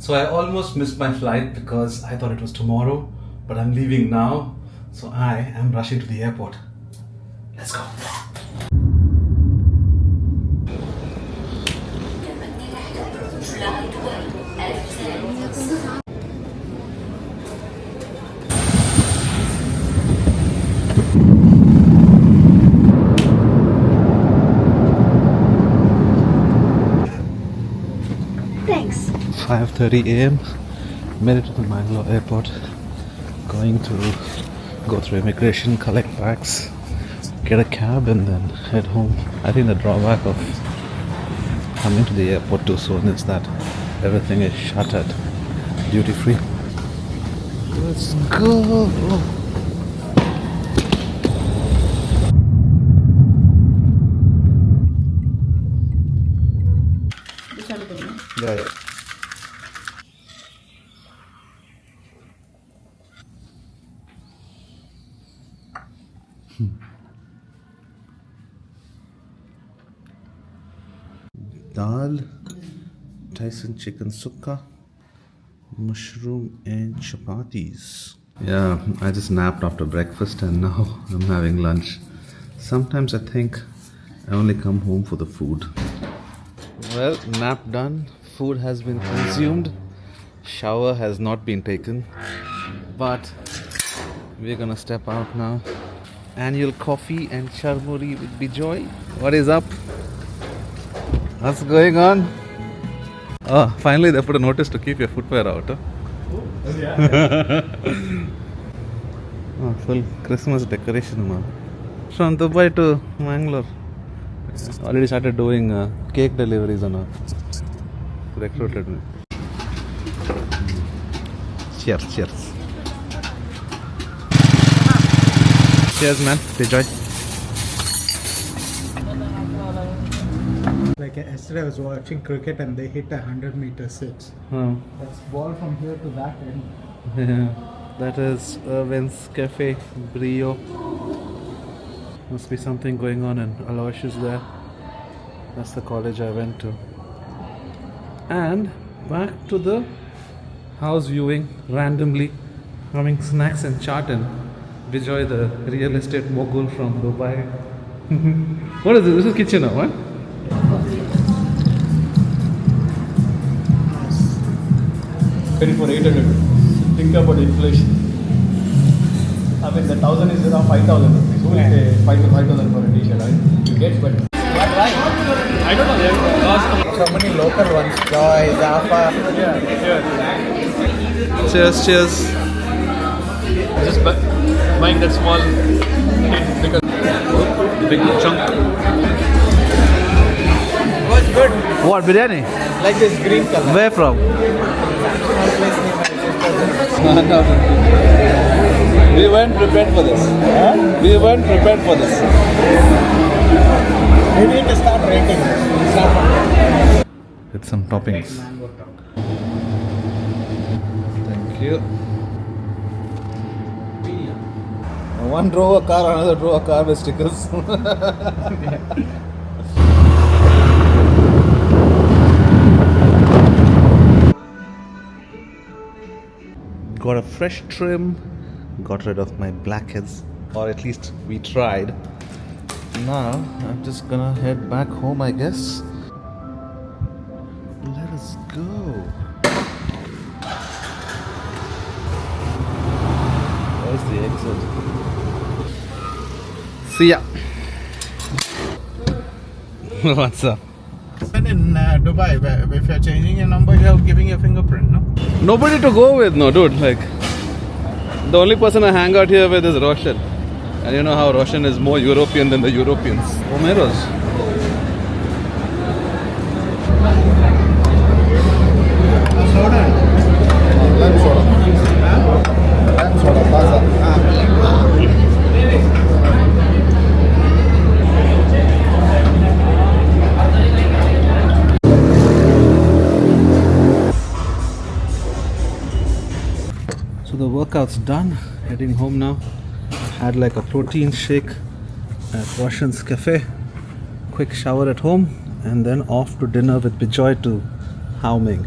So I almost missed my flight because I thought it was tomorrow, but I'm leaving now. So I am rushing to the airport. Let's go. Thanks. 5:30 a.m. Made it to the Mangalore Airport. Going to go through immigration, collect bags, get a cab and then head home. I think the drawback of coming to the airport too soon is that everything is shut at duty free. Let's go! Yeah. Dal, Tyson chicken sukka, mushroom and chapatis. Yeah, I just napped after breakfast and now I'm having lunch. Sometimes I think I only come home for the food. Well, nap done, food has been consumed, shower has not been taken, but we're gonna step out now. Annual coffee and charmuri with Bjoy. What is up? What's going on? Oh, finally they put a notice to keep your footwear out. Huh? Oh, yeah. Oh, full Christmas decoration now. From Dubai to Mangalore. Already started doing cake deliveries on a recruited me. Cheers, cheers. Cheers, man. Bejoy. Like yesterday I was watching cricket and they hit 100-meter six. Oh. That's ball from here to that end. Yeah. That is Irvin's Cafe, Brio. Must be something going on in Aloysius there. That's the college I went to. And back to the house viewing, randomly having snacks and Chaat and Bijoy, the real estate mogul from Dubai. What is this? This is kitchen now, what? 800. Think about inflation. I mean, the 1,000 is around 5,000 rupees. Who will pay 5,000 for a t-shirt, right? You get, but I don't know. They cost So many local ones. Joy, Jaffa. yeah. Cheers, cheers. Just buying that small tin because big chunk. Was good. What, biryani? Like this green color. Where from? Small place near my sister's house. We weren't prepared for this. Huh? We weren't prepared for this. We need to start rating. With some toppings. Thank you. One drove a car, another drove a car with stickers. Got a fresh trim, got rid of my blackheads, or at least we tried. Now I'm just gonna head back home, I guess. Let us go. Where's the exit? See ya. What's up? When in Dubai, if you're changing your number, you're giving your fingerprint, no? Nobody to go with, no, dude. Like, the only person I hang out here with is Roshan. And you know how Roshan is more European than the Europeans. Omeros. Soda. Lime soda. Lime soda. Pasa. So the workout's done. Heading home now. Had like a protein shake at Roshan's cafe. Quick shower at home. And then off to dinner with Bjoy to Hao Ming.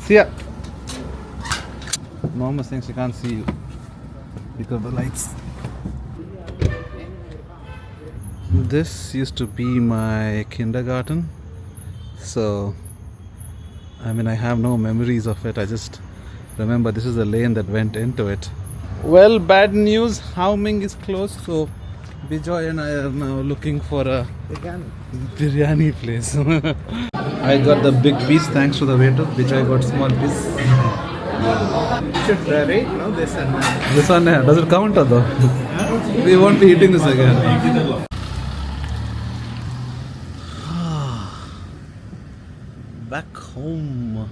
See ya. Mom is saying she can't see you because of the lights. This used to be my kindergarten. So, I mean, I have no memories of it. I just remember this is the lane that went into it. Well, bad news. How Ming is closed. So, Bijoy and I are now looking for a biryani place. I got the big piece thanks to the waiter. Bijoy got small piece. Should rate, no? This and that. This one, does it count or though? We won't be eating this again. Back home.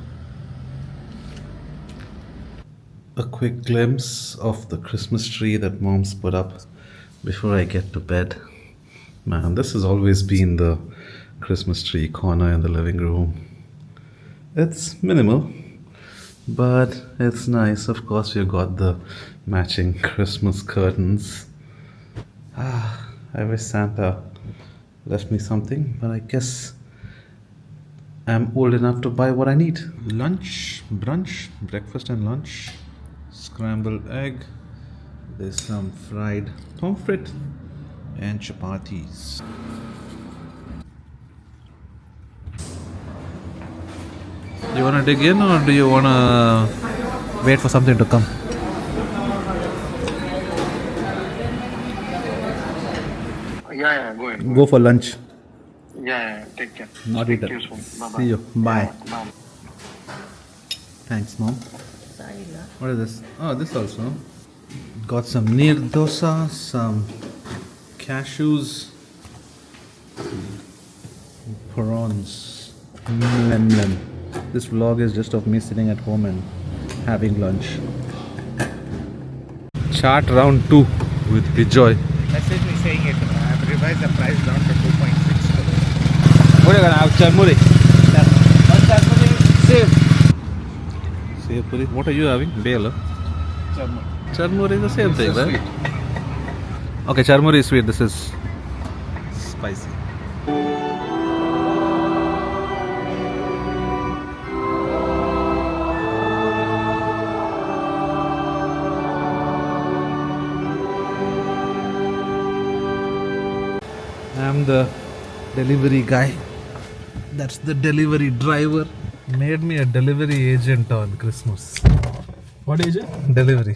A quick glimpse of the Christmas tree that mom's put up before I get to bed. Man, this has always been the Christmas tree corner in the living room. It's minimal, but it's nice. Of course, we've got the matching Christmas curtains. I wish Santa left me something, but I guess I'm old enough to buy what I need. Lunch, brunch, breakfast and lunch. Scrambled egg. There's some fried pomfret and chapatis. You wanna dig in or do you wanna wait for something to come? Yeah, go ahead. Go for lunch. Yeah, take care. Not eaten. Bye-bye. See you. Bye. Bye. Thanks, Mom. What is this? Oh, this also. Got some neer dosa, some cashews, prawns, lemon. This vlog is just of me sitting at home and having lunch. Chaat round 2 with Bjoy. Message me saying it. I've revised the price down to 2.6. What are you gonna have? Charmuri. One charmuri, save. Sev puri. What are you having? Bela. Charmuri. Charmuri is the same thing, right? Okay, charmuri is sweet. This is spicy. I'm the delivery guy. That's the delivery driver. Made me a delivery agent on Christmas. What is it? Delivery.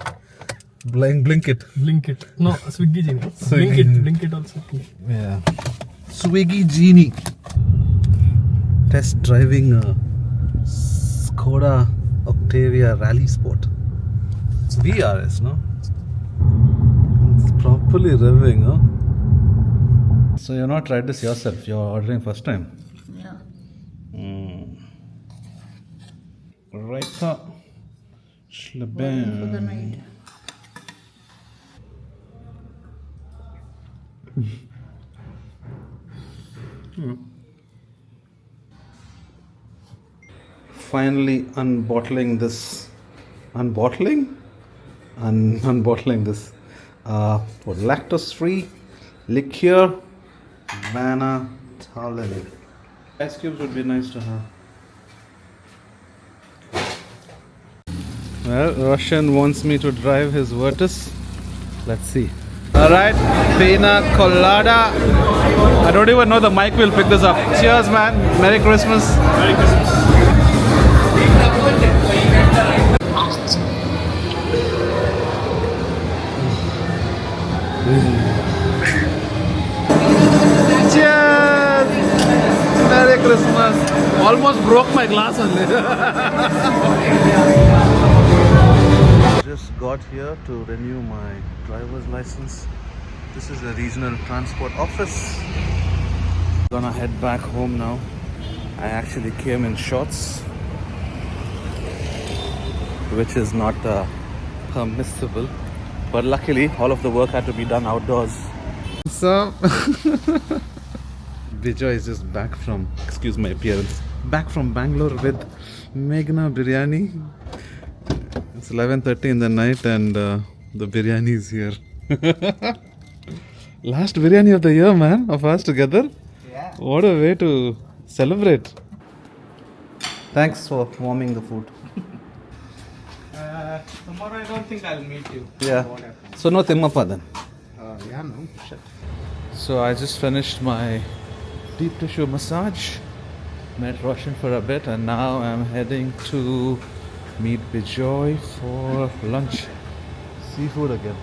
Blink it. Blink it. No, Swiggy Genie. Swiggy. Blink it also. Yeah. Swiggy Genie. Test driving a Skoda Octavia Rally Sport. It's VRS, no? It's properly revving, huh? So you're not tried this yourself. You're ordering first time. Yeah. Raita. For the night. Finally unbottling this. Unbottling this. Lactose free liqueur. Banana Thalani. Ice cubes would be nice to have. Well, Roshan wants me to drive his Virtus. Let's see. Alright, Pina Colada. I don't even know the mic will pick this up. Cheers, man. Merry Christmas. Merry Christmas. Cheers! Merry Christmas. Almost broke my glass only. Just got here to renew my driver's license. This is the regional transport office. Gonna head back home now. I actually came in shorts, which is not permissible, but luckily all of the work had to be done outdoors. So Bejoy is just back from, excuse my appearance, back from Bangalore with Meghna Biryani. It's 11:30 in the night and the biryani is here. Last biryani of the year, man, of us together. Yeah. What a way to celebrate. Thanks for warming the food. Tomorrow I don't think I'll meet you. Yeah. So no Timmappa then. Yeah, no. Shit. So I just finished my deep tissue massage. Met Roshan for a bit, and now I'm heading to meet Bjoy for lunch. Seafood again.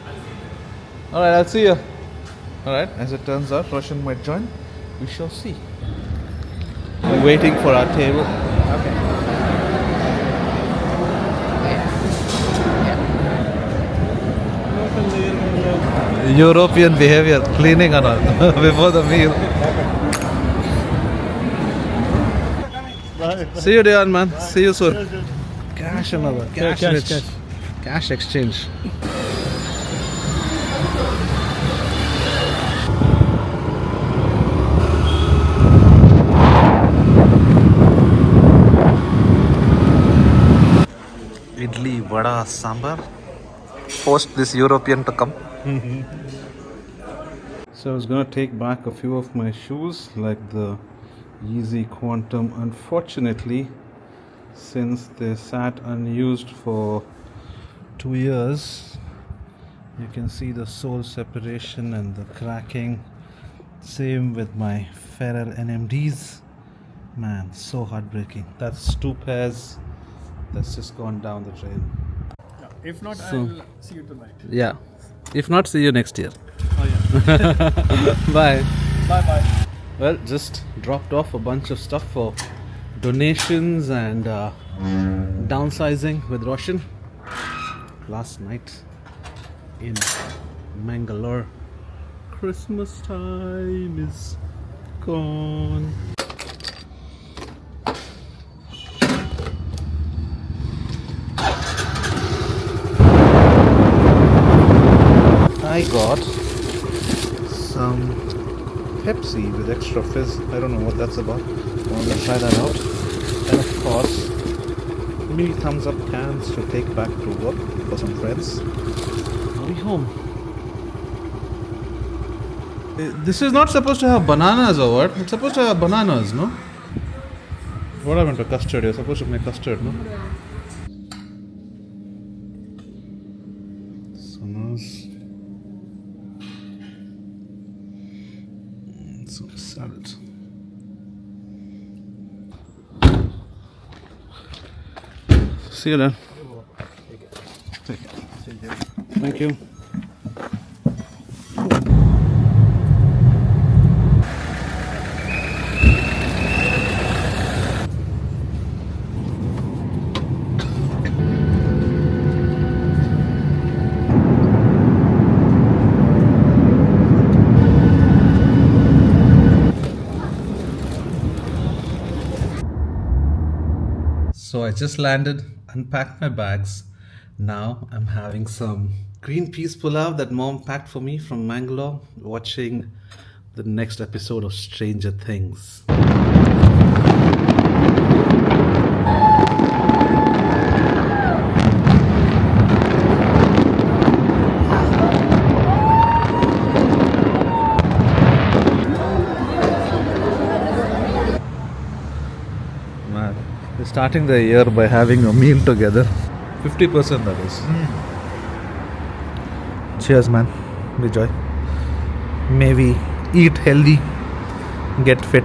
Alright, I'll see you. Alright, as it turns out, Roshan might join. We shall see. We're waiting for our table. European behavior, cleaning and all before the meal. See you, Deon, man. See you soon. Cash another. Cash, rich. Cash exchange. Idli, vada, sambar. Forced this European to come. So I was gonna take back a few of my shoes, like the Yeezy Quantum. Unfortunately, since they sat unused for 2 years, you can see the sole separation and the cracking. Same with my Ferrell NMDs. Man, so heartbreaking. That's 2 pairs that's just gone down the drain. If not, So- I'll see you tonight. Yeah. If not, see you next year. Oh yeah. Bye. Bye bye. Well, just dropped off a bunch of stuff for donations and downsizing with Roshan last night in Mangalore. Christmas time is gone. I got some Pepsi with extra fizz. I don't know what that's about. I want to try that out. And of course, mini thumbs up cans to take back to work for some friends. I'll be home. This is not supposed to have bananas or what? It's supposed to have bananas, no? What happened to custard? You're supposed to make custard, no? Sonos. Some salad. See you then. Thank you. So I just landed, unpacked my bags. Now I'm having some green peas pulao that mom packed for me from Mangalore, watching the next episode of Stranger Things. Man, we're starting the year by having a meal together. 50% that is. Cheers, man. Bjoy. May we eat healthy, get fit.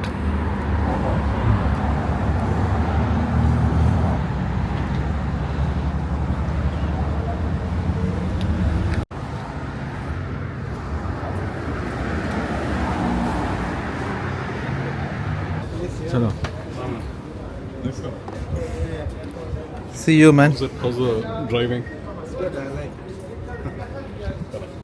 Chalo. Let's go. See you, man. How's the driving? It's good, I like.